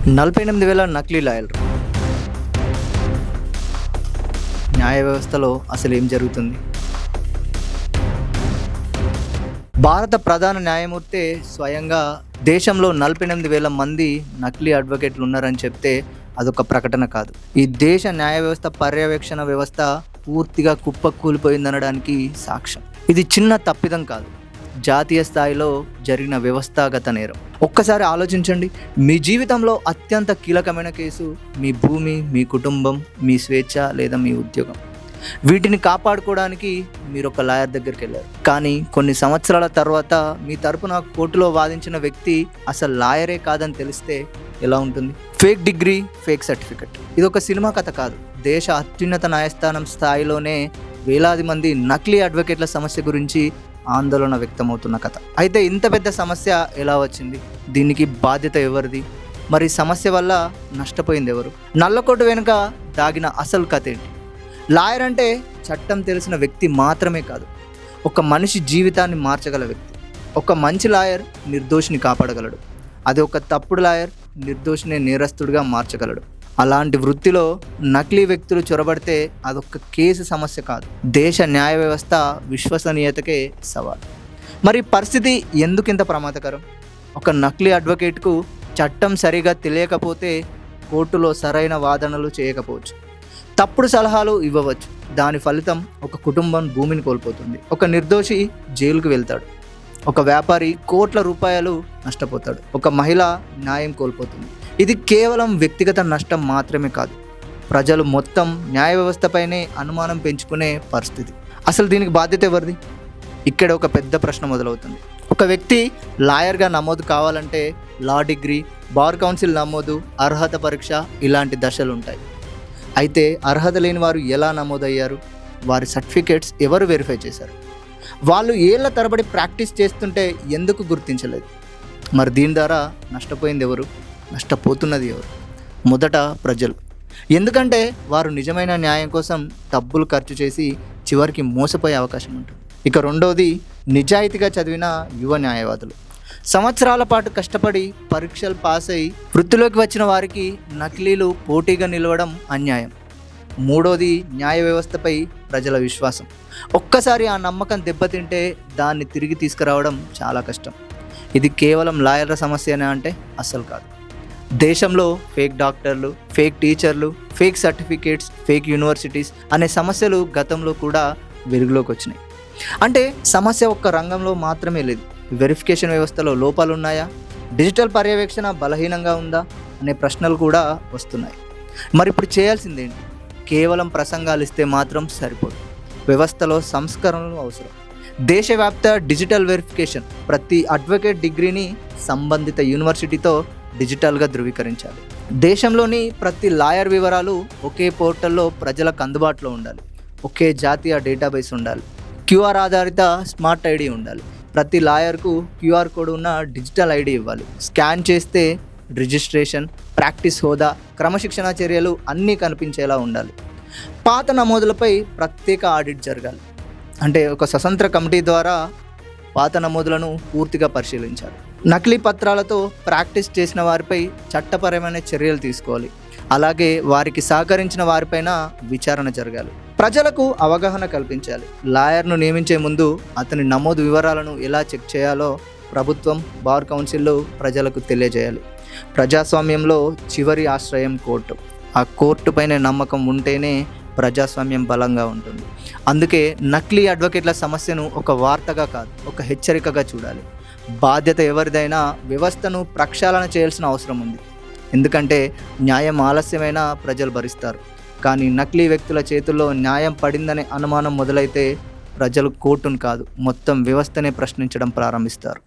48,000 నకిలీ లాయర్లు. న్యాయ వ్యవస్థలో అసలు ఏం జరుగుతుంది? భారత ప్రధాన న్యాయమూర్తి స్వయంగా దేశంలో 48,000 మంది నకిలీ అడ్వకేట్లు ఉన్నారని చెప్తే అదొక ప్రకటన కాదు. ఈ దేశ న్యాయ వ్యవస్థ పర్యవేక్షణ వ్యవస్థ పూర్తిగా కుప్పకూలిపోయిందనడానికి సాక్ష్యం. ఇది చిన్న తప్పిదం కాదు, జాతీయ స్థాయిలో జరిగిన వ్యవస్థాగత నేరం. ఒక్కసారి ఆలోచించండి, మీ జీవితంలో అత్యంత కీలకమైన కేసు మీ భూమి, మీ కుటుంబం, మీ స్వేచ్ఛ లేదా మీ ఉద్యోగం. వీటిని కాపాడుకోవడానికి మీరు ఒక లాయర్ దగ్గరికి వెళ్ళారు. కానీ కొన్ని సంవత్సరాల తర్వాత మీ తరపున కోర్టులో వాదించిన వ్యక్తి అసలు లాయరే కాదని తెలిస్తే ఎలా ఉంటుంది? Fake degree, fake certificate. ఇది ఒక సినిమా కథ కాదు, దేశ అత్యున్నత న్యాయస్థానం స్థాయిలోనే వేలాది మంది నకిలీ అడ్వకేట్ల సమస్య గురించి ఆందోళన వ్యక్తమవుతున్న కథ. అయితే ఇంత పెద్ద సమస్య ఎలా వచ్చింది? దీనికి బాధ్యత ఎవరిది? మరి సమస్య వల్ల నష్టపోయింది ఎవరు? నల్లకోటు వెనుక దాగిన అసలు కథ ఏంటి? లాయర్ అంటే చట్టం తెలిసిన వ్యక్తి మాత్రమే కాదు, ఒక మనిషి జీవితాన్ని మార్చగల వ్యక్తి. ఒక మంచి లాయర్ నిర్దోషిని కాపాడగలడు, అది ఒక తప్పుడు లాయర్ నిర్దోషిని నేరస్తుడిగా మార్చగలడు. అలాంటి వృత్తిలో నకిలీ వ్యక్తులు చొరబడితే అదొక కేసు సమస్య కాదు, దేశ న్యాయ వ్యవస్థ విశ్వసనీయతకే సవాల్. మరి పరిస్థితి ఎందుకు ఇంత ప్రమాదకరం? ఒక నకిలీ అడ్వకేట్కు చట్టం సరిగా తెలియకపోతే కోర్టులో సరైన వాదనలు చేయకపోవచ్చు, తప్పుడు సలహాలు ఇవ్వవచ్చు. దాని ఫలితం ఒక కుటుంబం భూమిని కోల్పోతుంది, ఒక నిర్దోషి జైలుకు వెళ్తాడు, ఒక వ్యాపారి కోట్ల రూపాయలు నష్టపోతాడు, ఒక మహిళ న్యాయం కోల్పోతుంది. ఇది కేవలం వ్యక్తిగత నష్టం మాత్రమే కాదు, ప్రజలు మొత్తం న్యాయ వ్యవస్థపైనే అనుమానం పెంచుకునే పరిస్థితి. అసలు దీనికి బాధ్యత ఎవరిది? ఇక్కడ ఒక పెద్ద ప్రశ్న మొదలవుతుంది. ఒక వ్యక్తి లాయర్గా నమోదు కావాలంటే లా డిగ్రీ, బార్ కౌన్సిల్ నమోదు, అర్హత పరీక్ష ఇలాంటి దశలు ఉంటాయి. అయితే అర్హత లేని వారు ఎలా నమోదయ్యారు? వారి సర్టిఫికేట్స్ ఎవరు వెరిఫై చేశారు? వాళ్ళు ఏళ్ల తరబడి ప్రాక్టీస్ చేస్తుంటే ఎందుకు గుర్తించలేదు? మరి దీని ద్వారా నష్టపోయింది ఎవరు? నష్టపోతున్నది ఎవరు? మొదట ప్రజలు, ఎందుకంటే వారు నిజమైన న్యాయం కోసం డబ్బులు ఖర్చు చేసి చివరికి మోసపోయే అవకాశం ఉంటుంది. ఇక రెండవది నిజాయితీగా చదివిన యువ న్యాయవాదులు, సంవత్సరాల పాటు కష్టపడి పరీక్షలు పాస్ అయి వృత్తిలోకి వచ్చిన వారికి నకిలీలు పోటీగా నిలవడం అన్యాయం. మూడోది న్యాయ వ్యవస్థపై ప్రజల విశ్వాసం. ఒక్కసారి ఆ నమ్మకం దెబ్బతింటే దాన్ని తిరిగి తీసుకురావడం చాలా కష్టం. ఇది కేవలం లాయర్ల సమస్యనే అంటే అస్సలు కాదు. దేశంలో ఫేక్ డాక్టర్లు, ఫేక్ టీచర్లు, ఫేక్ సర్టిఫికేట్స్, ఫేక్ యూనివర్సిటీస్ అనే సమస్యలు గతంలో కూడా వెలుగులోకి వచ్చినాయి. అంటే సమస్య ఒక్క రంగంలో మాత్రమే లేదు. వెరిఫికేషన్ వ్యవస్థలో లోపాలు ఉన్నాయా? డిజిటల్ పర్యవేక్షణ బలహీనంగా ఉందా అనే ప్రశ్నలు కూడా వస్తున్నాయి. మరి ఇప్పుడు చేయాల్సిందేంటి? కేవలం ప్రసంగాలు ఇస్తే మాత్రం సరిపోదు, వ్యవస్థలో సంస్కరణలు అవసరం. దేశవ్యాప్త డిజిటల్ వెరిఫికేషన్, ప్రతి అడ్వకేట్ డిగ్రీని సంబంధిత యూనివర్సిటీతో డిజిటల్గా ధృవీకరించాలి. దేశంలోని ప్రతి లాయర్ వివరాలు ఒకే పోర్టల్లో ప్రజలకు అందుబాటులో ఉండాలి. ఒకే జాతీయ డేటాబేస్ ఉండాలి. క్యూఆర్ ఆధారిత స్మార్ట్ ఐడి ఉండాలి. ప్రతి లాయర్కు క్యూఆర్ కోడ్ ఉన్న డిజిటల్ ఐడి ఇవ్వాలి. స్కాన్ చేస్తే రిజిస్ట్రేషన్, ప్రాక్టీస్ హోదా, క్రమశిక్షణ చర్యలు అన్నీ కనిపించేలా ఉండాలి. పాత నమోదులపై ప్రత్యేక ఆడిట్ జరగాలి. అంటే ఒక స్వతంత్ర కమిటీ ద్వారా పాత నమోదులను పూర్తిగా పరిశీలించాలి. నకిలీ పత్రాలతో ప్రాక్టీస్ చేసిన వారిపై చట్టపరమైన చర్యలు తీసుకోవాలి. అలాగే వారికి సహకరించిన వారిపైన విచారణ జరగాలి. ప్రజలకు అవగాహన కల్పించాలి. లాయర్ను నియమించే ముందు అతని నమోదు వివరాలను ఎలా చెక్ చేయాలో ప్రభుత్వం, బార్ కౌన్సిల్లో ప్రజలకు తెలియజేయాలి. ప్రజాస్వామ్యంలో చివరి ఆశ్రయం కోర్టు. ఆ కోర్టు పైన నమ్మకం ఉంటేనే ప్రజాస్వామ్యం బలంగా ఉంటుంది. అందుకే నకిలీ అడ్వకేట్ల సమస్యను ఒక వార్తగా కాదు, ఒక హెచ్చరికగా చూడాలి. బాధ్యత ఎవరిదైనా వ్యవస్థను ప్రక్షాళన చేయాల్సిన అవసరం ఉంది. ఎందుకంటే న్యాయం ఆలస్యమైన ప్రజలు భరిస్తారు, కానీ నకిలీ వ్యక్తుల చేతుల్లో న్యాయం పడిందనే అనుమానం మొదలైతే ప్రజలు కోర్టును కాదు, మొత్తం వ్యవస్థనే ప్రశ్నించడం ప్రారంభిస్తారు.